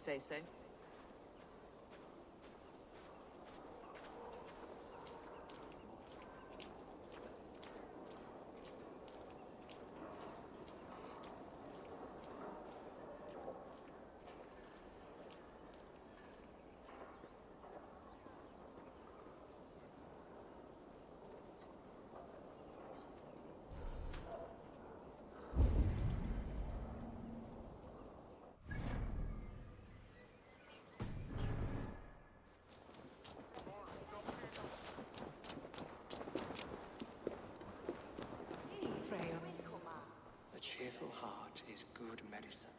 say so. A cheerful heart is good medicine,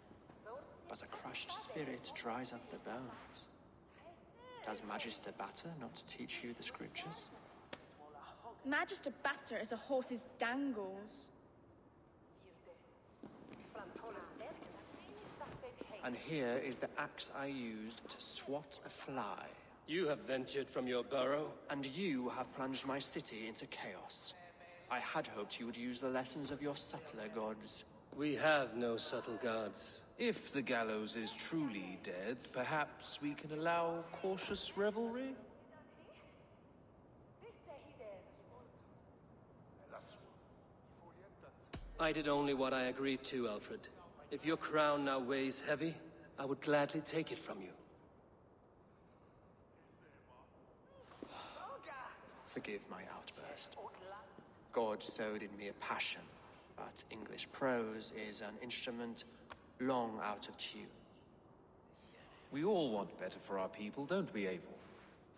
but a crushed spirit dries up the bones. Does Magister Batter not teach you the scriptures? Magister Batter is a horse's dangles. And here is the axe I used to swat a fly. You have ventured from your burrow. And you have plunged my city into chaos. I had hoped you would use the lessons of your subtler gods. We have no subtle gods. If the gallows is truly dead, perhaps we can allow cautious revelry? I did only what I agreed to, Alfred. If your crown now weighs heavy, I would gladly take it from you. Forgive my outburst. God sowed in me a passion, but English prose is an instrument long out of tune. We all want better for our people, don't we, Eivor?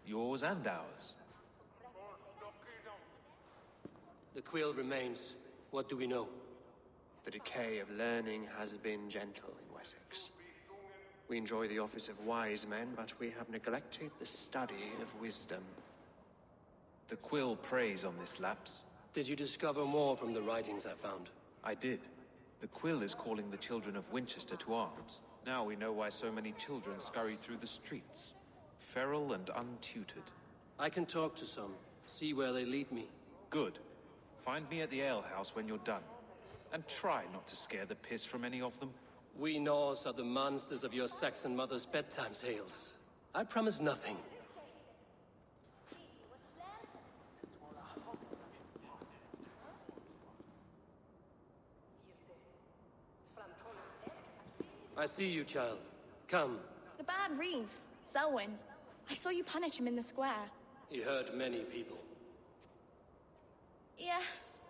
Yours and ours. The Quill remains. What do we know? The decay of learning has been gentle in Wessex. We enjoy the office of wise men, but we have neglected the study of wisdom. The Quill preys on this lapse. Did you discover more from the writings I found? I did. The Quill is calling the children of Winchester to arms. Now we know why so many children scurry through the streets. Feral and untutored. I can talk to some, see where they lead me. Good. Find me at the alehouse when you're done. And try not to scare the piss from any of them. We Norse are the monsters of your Saxon mother's bedtime tales. I promise nothing. I see you, child. Come. The bad reeve, Selwyn. I saw you punish him in the square. He hurt many people. Yes.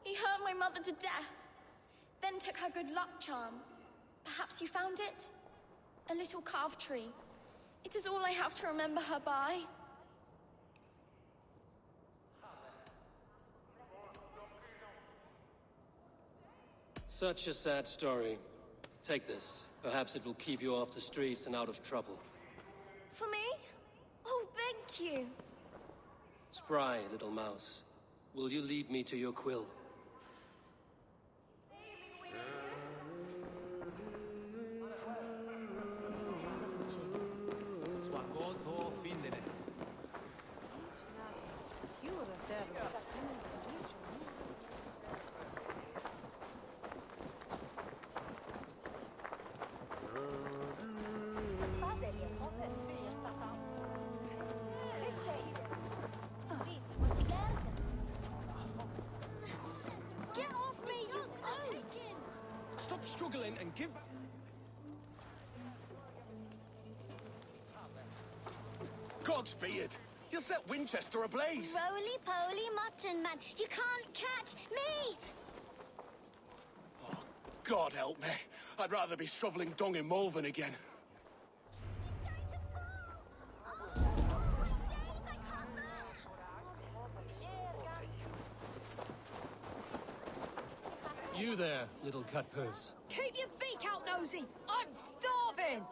He hurt my mother to death. Then took her good luck charm. Perhaps you found it? A little carved tree. It is all I have to remember her by. Such a sad story. Take this. Perhaps it will keep you off the streets and out of trouble. For me? Oh, thank you. Spry, little mouse. Will you lead me to your Quill? Get off me, you oaf! Stop struggling and give... Godspeed! You'll set Winchester ablaze! Roly-poly mutton man, you can't catch me! Oh, God help me. I'd rather be shoveling dung in Malvern again. You there, little cutpurse. Keep your beak out, Nosy! I'm starving!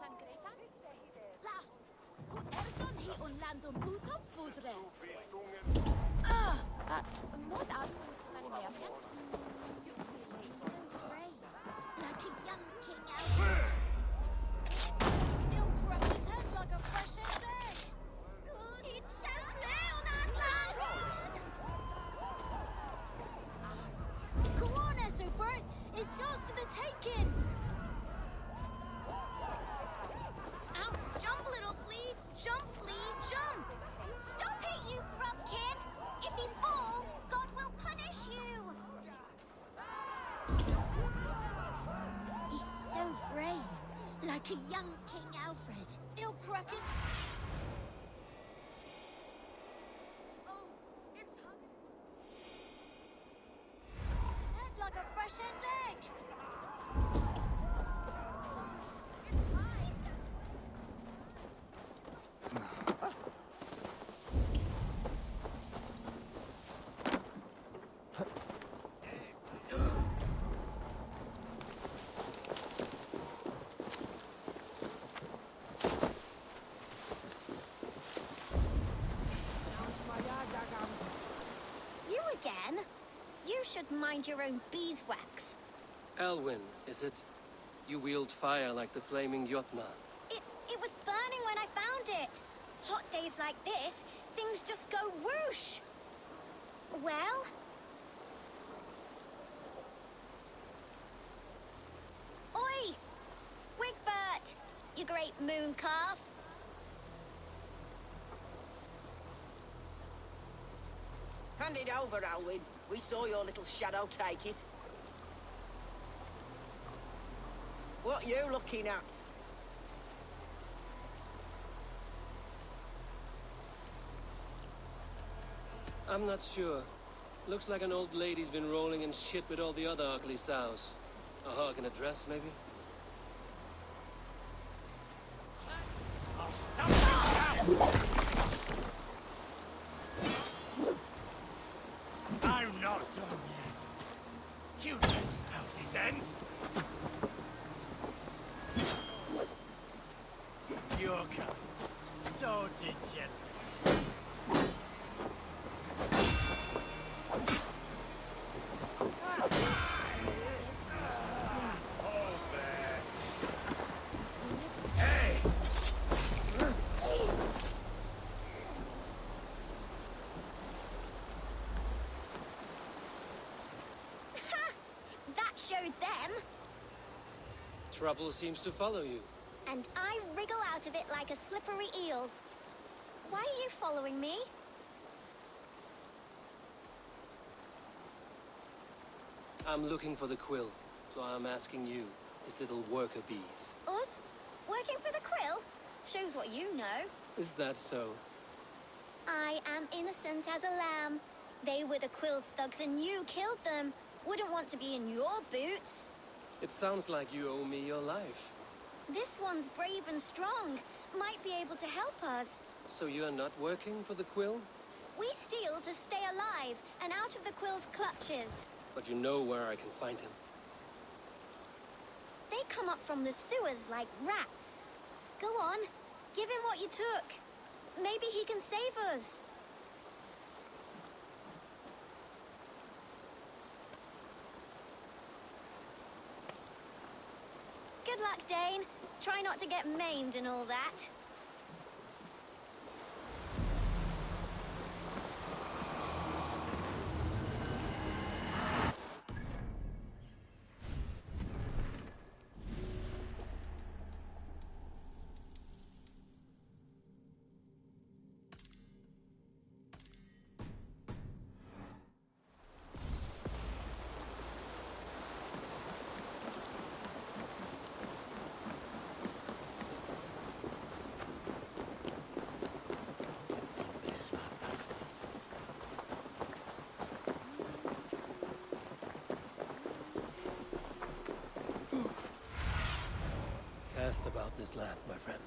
Like a young king out. He'll drop his head like a fresh egg. It shall play on that loud. Come on, Esselbert. It's yours for the taking. Jump, Flea, jump! Stop it, you Plucking! If he falls, God will punish you! He's so brave, like a young King Alfred. He'll crack his... Oh, it's hot. Head like a fresh hen's egg. It's high. You again? You should mind your own beeswax. Elwyn, is it? You wield fire like the flaming Jotna. It was burning when I found it. Hot days like this, things just go whoosh. Well? Oi! Wigbert! You great moon calf. Hand it over, Alwyn. We saw your little shadow take it. What you looking at? I'm not sure. Looks like an old lady's been rolling in shit with all the other ugly sows. A hog in a dress, maybe? I'm not done yet. You know how this ends. You're coming. So degenerate. Hey! That showed them. Trouble seems to follow you. And I wriggle out of it like a slippery eel. Why are you following me? I'm looking for the Quill, so I'm asking you, his little worker bees. Us? Working for the Quill? Shows what you know. Is that so? I am innocent as a lamb. They were the Quill's thugs and you killed them. Wouldn't want to be in your boots. It sounds like you owe me your life. This one's brave and strong. Might be able to help us. So you're not working for the Quill? We steal to stay alive and out of the Quill's clutches. But you know where I can find him. They come up from the sewers like rats. Go on, give him what you took. Maybe he can save us. Good luck, Dane. Try not to get maimed and all that. Asked about this land, my friend.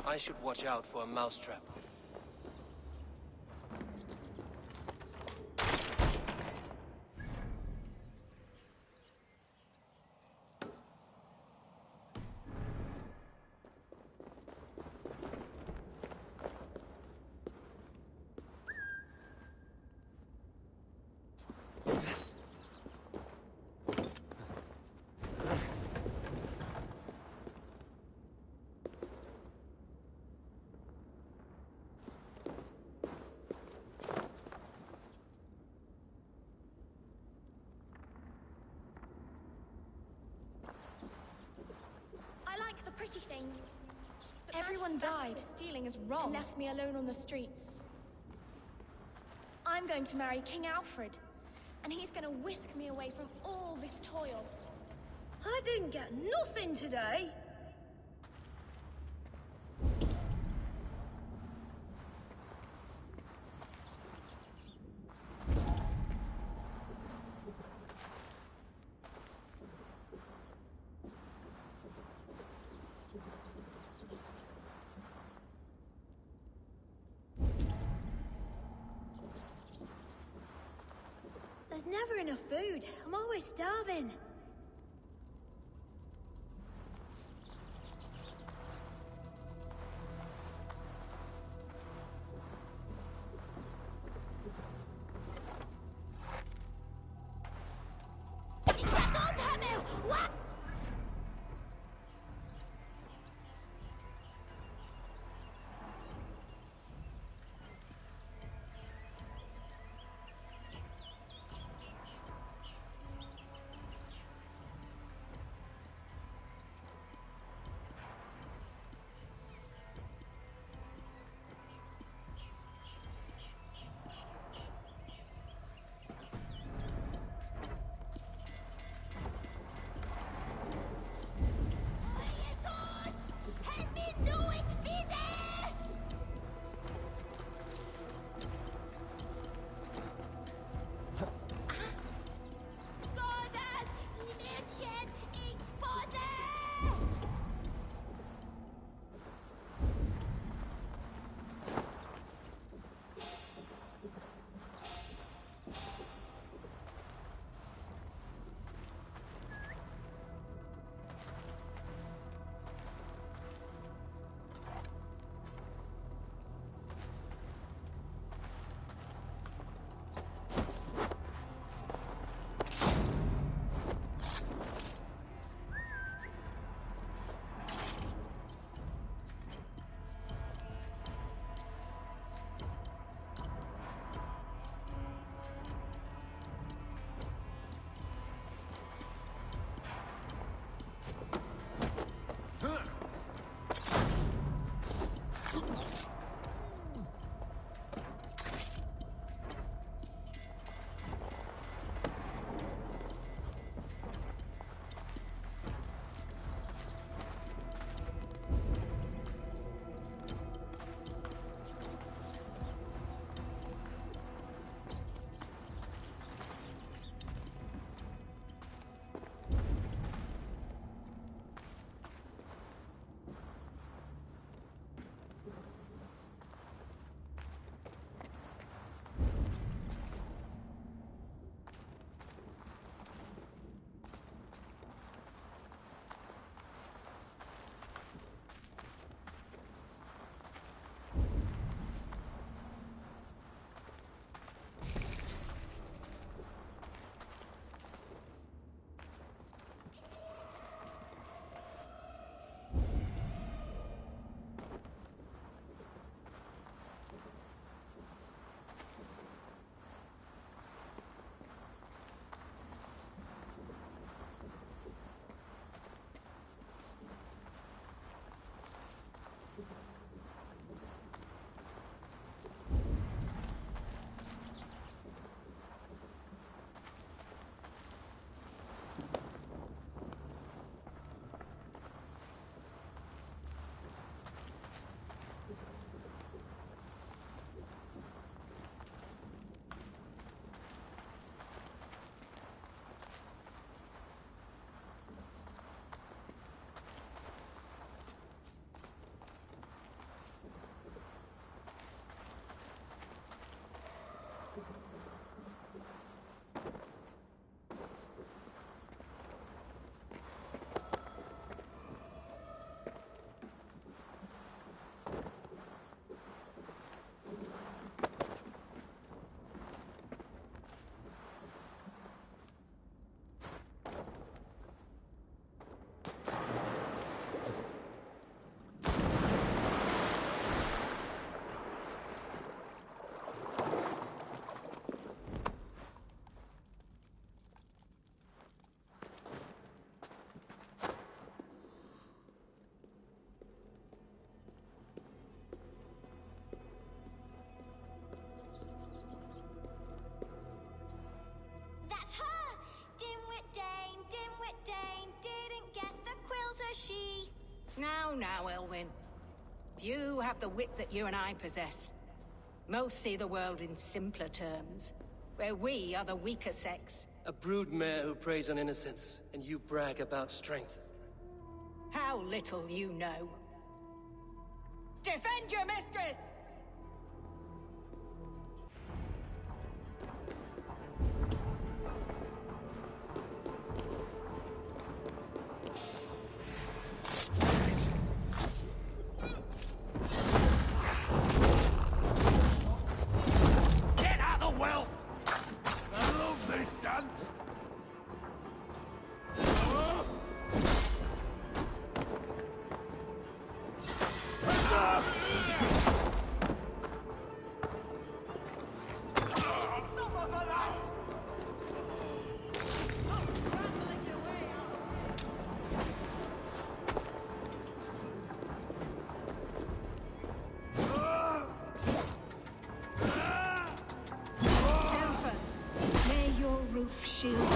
I should watch out for a mousetrap. pretty things. But everyone died. Stealing is wrong. And left me alone on the streets. I'm going to marry King Alfred, and he's going to whisk me away from all this toil. I didn't get nothing today. There's never enough food. I'm always starving. now, Elwyn. Few have the wit that you and I possess. Most see the world in simpler terms, where we are the weaker sex. A broodmare who preys on innocence, and you brag about strength. How little you know. Defend your mistress! Get out of the well! I love this dance! Alpha, may your roof shield you.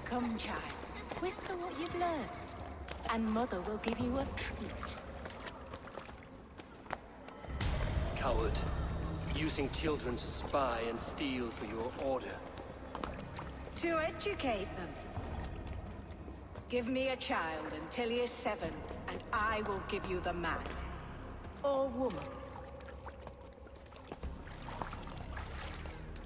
Come, child. Whisper what you've learned, and Mother will give you a treat. Coward. Using children to spy and steal for your order. To educate them. Give me a child until he is 7, and I will give you the man. Or woman.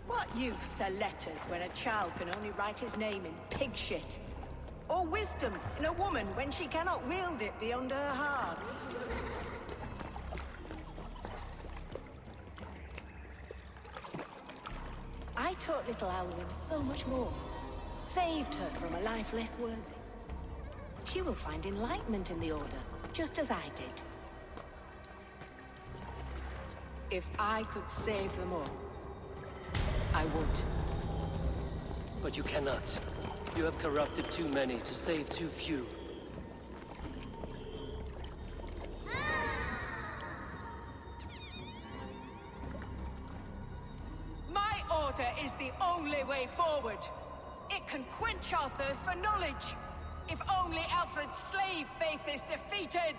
What use are letters when a child can only write his name in pig shit? Or wisdom in a woman when she cannot wield it beyond her heart? I taught little Alwyn so much more. Saved her from a life less worthy. She will find enlightenment in the Order, just as I did. If I could save them all, I would. But you cannot. You have corrupted too many to save too few. My order is the only way forward. It can quench our thirst for knowledge. If only Alfred's slave faith is defeated.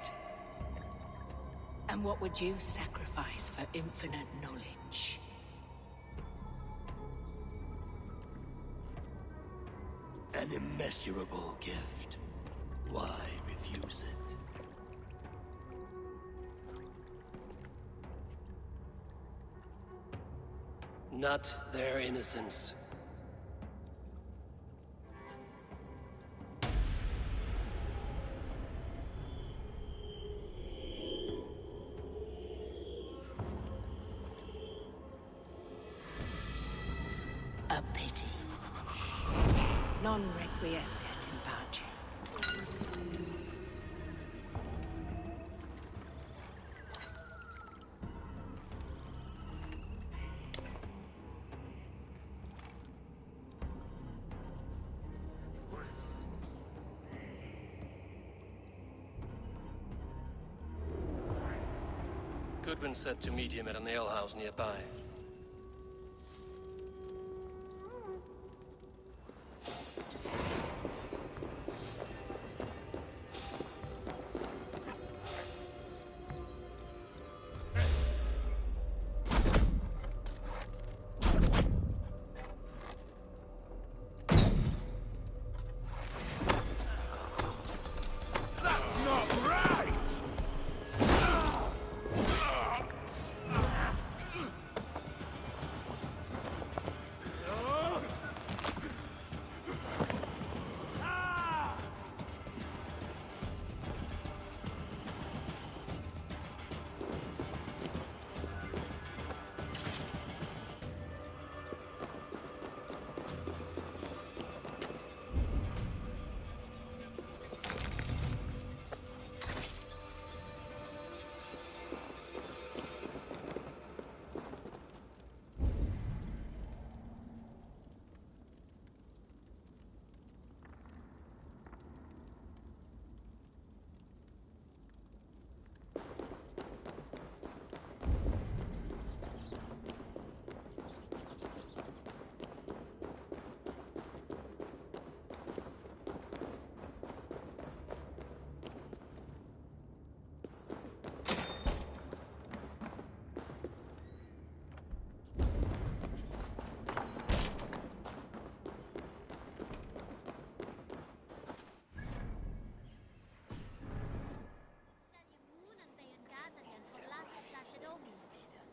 And what would you sacrifice for infinite knowledge? An immeasurable gift. Why refuse it? Not their innocence. A pity. Non requiescat in pace. Goodwin said to meet him at an alehouse nearby.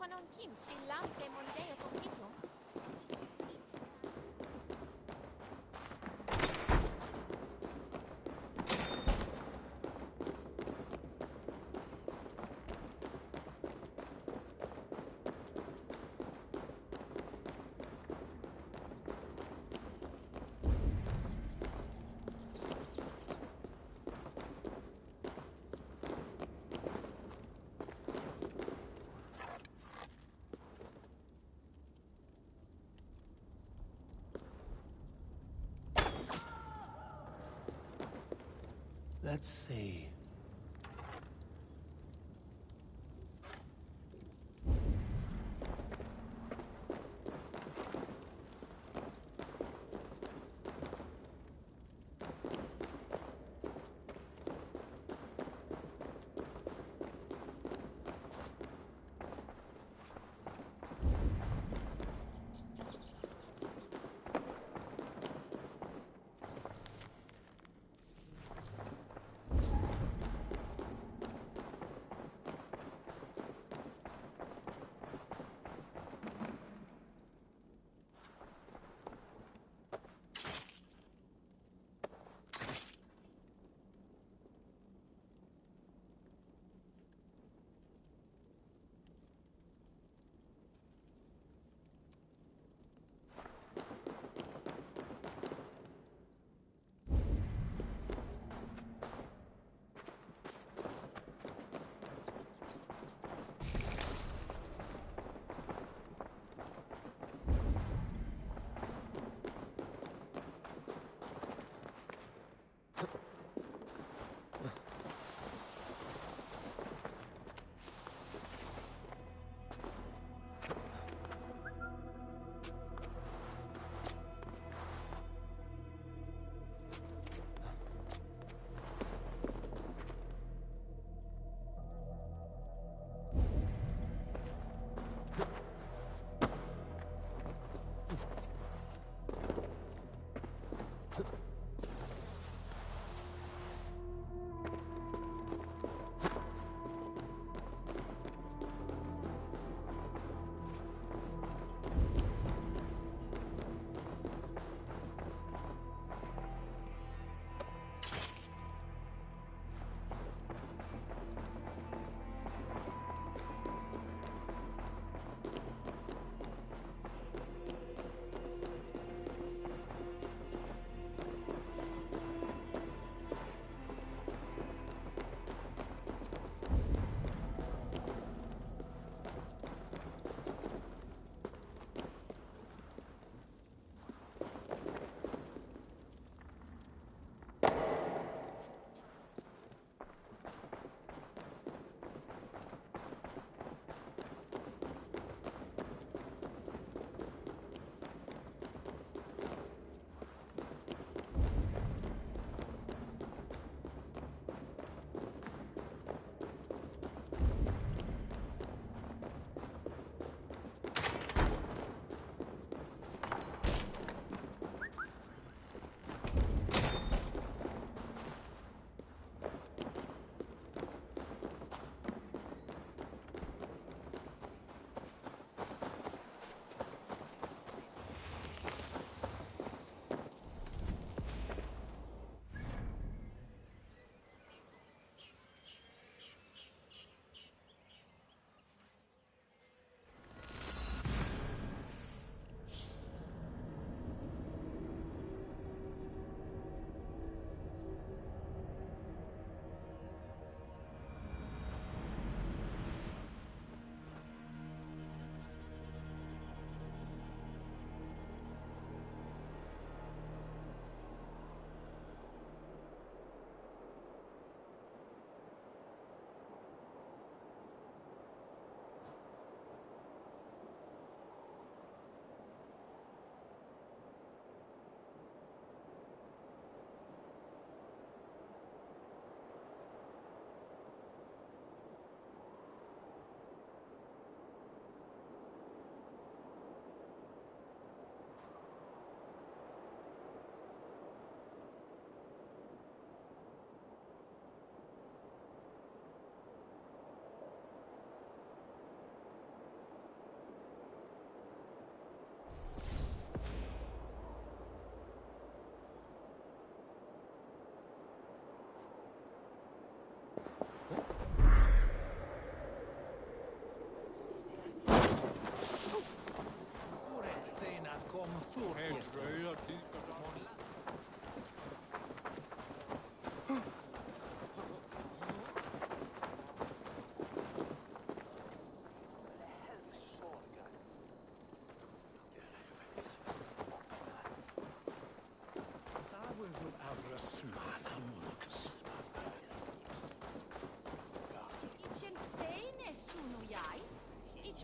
Quanon Kim, Shilam, Demondeo, Tokito. Let's see.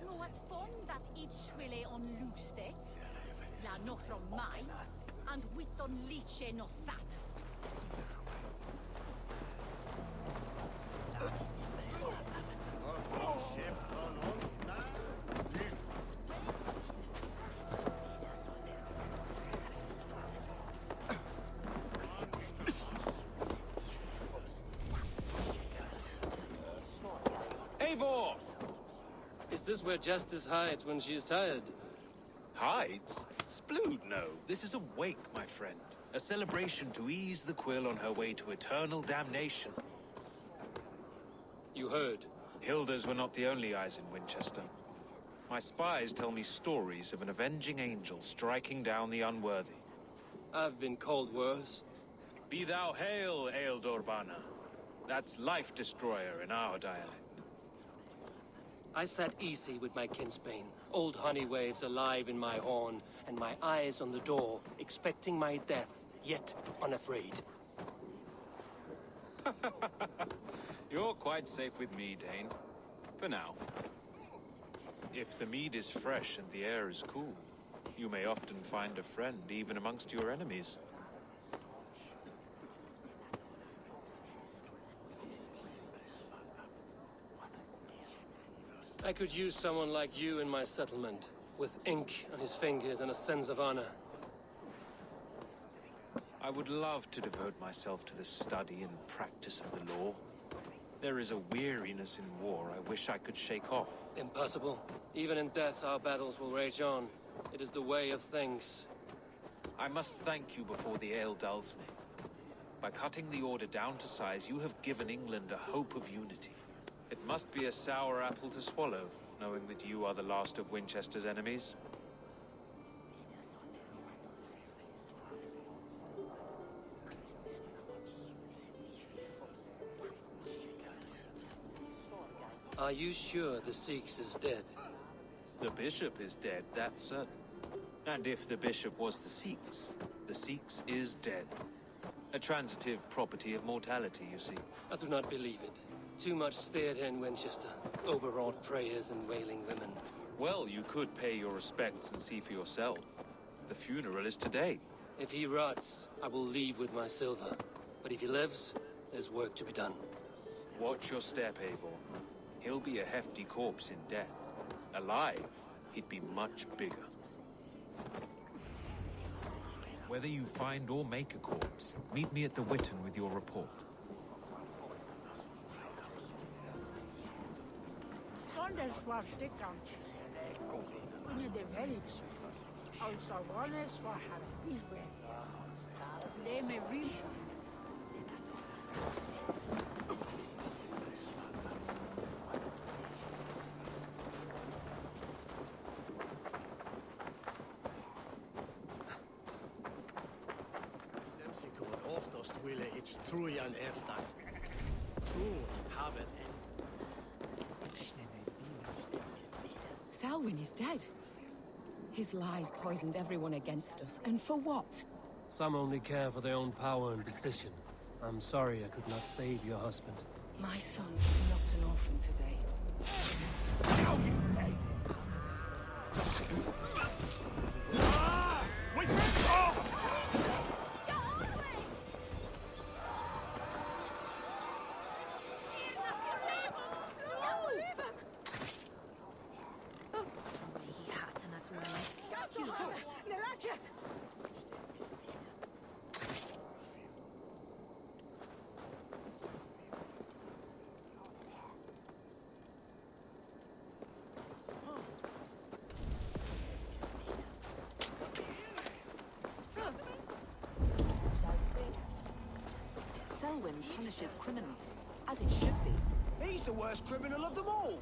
Något fond att itchwille on luste. La no from mine. And wit on liche not that. Eivor! Is this where Justice hides when she is tired? Hides? Splood, no. This is a wake, my friend. A celebration to ease the Quill on her way to eternal damnation. You heard. Hilda's were not the only eyes in Winchester. My spies tell me stories of an avenging angel striking down the unworthy. I've been called worse. Be thou hail, Eildorbana. That's Life Destroyer in our dialect. I sat easy with my kinsbane, old honey waves alive in my horn, and my eyes on the door, expecting my death, yet unafraid. You're quite safe with me, Dane. For now. If the mead is fresh and the air is cool, you may often find a friend even amongst your enemies. I could use someone like you in my settlement, with ink on his fingers and a sense of honor. I would love to devote myself to the study and practice of the law. There is a weariness in war I wish I could shake off. Impossible. Even in death, our battles will rage on. It is the way of things. I must thank you before the ale dulls me. By cutting the order down to size, you have given England a hope of unity. It must be a sour apple to swallow, knowing that you are the last of Winchester's enemies. Are you sure the Sikhs is dead? The bishop is dead, that's certain. And if the bishop was the Sikhs is dead. A transitive property of mortality, you see. I do not believe it. Too much theater in Winchester. Overwrought prayers and wailing women. Well, you could pay your respects and see for yourself. The funeral is today. If he rots, I will leave with my silver. But if he lives, there's work to be done. Watch your step, Eivor. He'll be a hefty corpse in death. Alive, he'd be much bigger. Whether you find or make a corpse, meet me at the Witten with your report. Oftast ville ett trojan efter. Havet. Selwyn is dead. His lies poisoned everyone against us, and for what? Some only care for their own power and position. I'm sorry I could not save your husband. My son is not an orphan today. Selwyn punishes criminals, as it should be. He's the worst criminal of them all.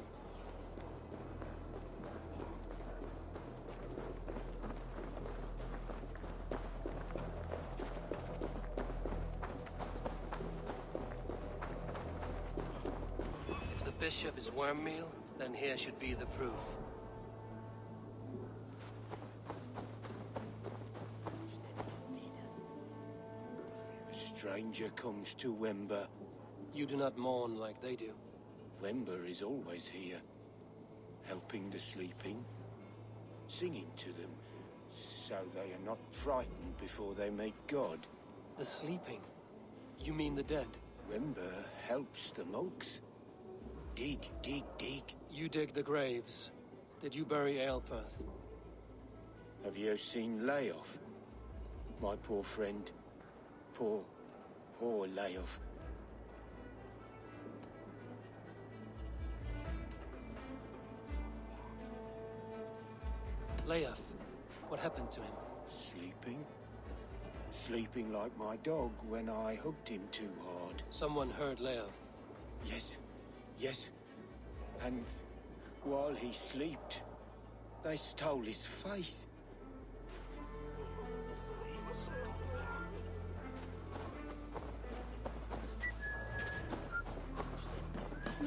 If the bishop is worm meal, then here should be the proof. Stranger comes to Wember. You do not mourn like they do. Wember is always here. helping the sleeping, singing to them, so they are not frightened before they meet God. The sleeping? You mean the dead? Wember helps the monks. Dig, dig, dig. You dig the graves. Did you bury Aelfirth? Have you seen Layoff? My poor friend. Poor Layoff. Leof, what happened to him? Sleeping? Sleeping like my dog when I hugged him too hard. Someone heard Leof. Yes. And while he slept, they stole his face.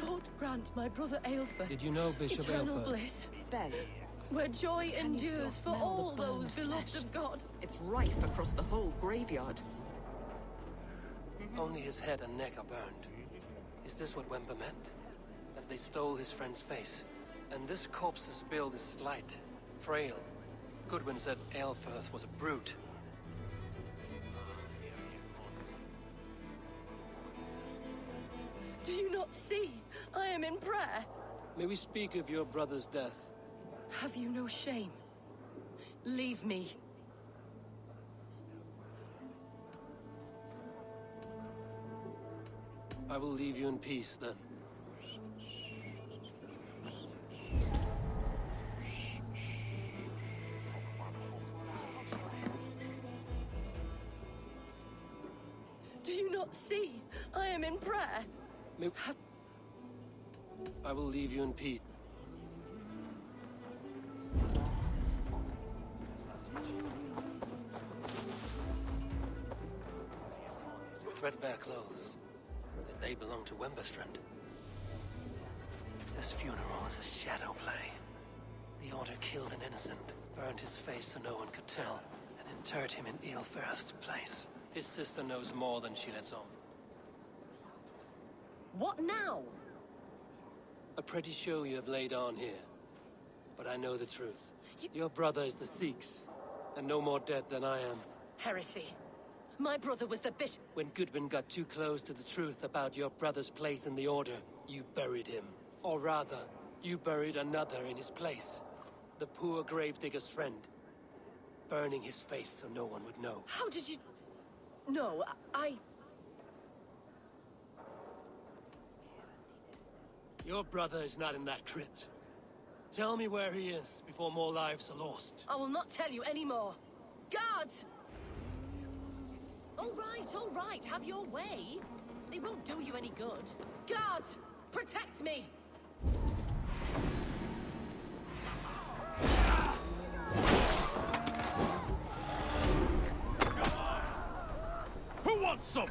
Lord grant my brother Aelfir Did you know Bishop eternal Aelfir? bliss, Ben, where joy can you still endures for smell all the burned those beloved flesh? of God. It's rife across the whole graveyard. Only his head and neck are burned. Is this what Wember meant? That they stole his friend's face? And this corpse's build is slight, frail. Goodwin said Aelfirth was a brute. Do you not see? I am in prayer. May we speak of your brother's death? Have you no shame? Leave me. I will leave you in peace, then. Do you not see? I am in prayer. I will leave you in peace. Threadbare clothes. Did they belong to Wemberstrand? This funeral is a shadow play. The Order killed an innocent, burned his face so no one could tell, and interred him in Aelfirth's place. His sister knows more than she lets on. What now? A pretty show you have laid on here. But I know the truth. Your brother is the Sikhs, and no more dead than I am. Heresy. My brother was the bishop. When Goodwin got too close to the truth about your brother's place in the Order, you buried him. Or rather, you buried another in his place. The poor gravedigger's friend. Burning his face so no one would know. How did you... No, Your brother is not in that crypt. Tell me where he is before more lives are lost. I will not tell you anymore. Guards! All right, have your way. They won't do you any good. Guards, protect me! Who wants some?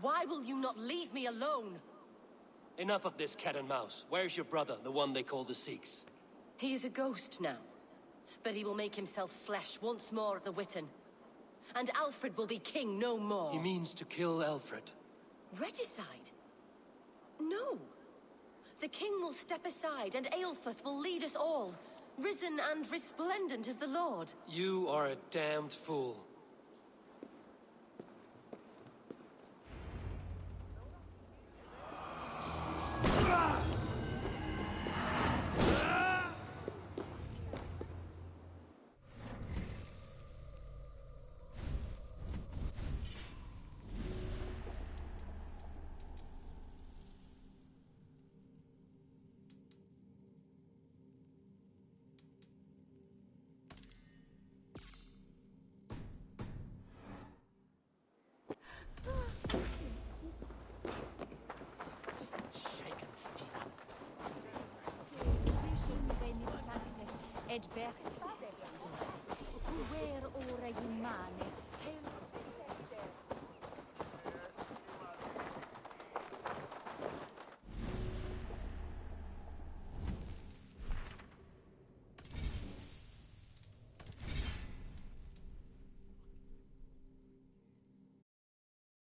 Why will you not leave me alone? Enough of this cat and mouse. Where's your brother, the one they call the Sikhs? He is a ghost now. But he will make himself flesh once more at the Witten. And Alfred will be king no more. He means to kill Alfred. Regicide? No. The king will step aside and Aelfirth will lead us all. Risen and resplendent as the Lord. You are a damned fool. Where ora in mane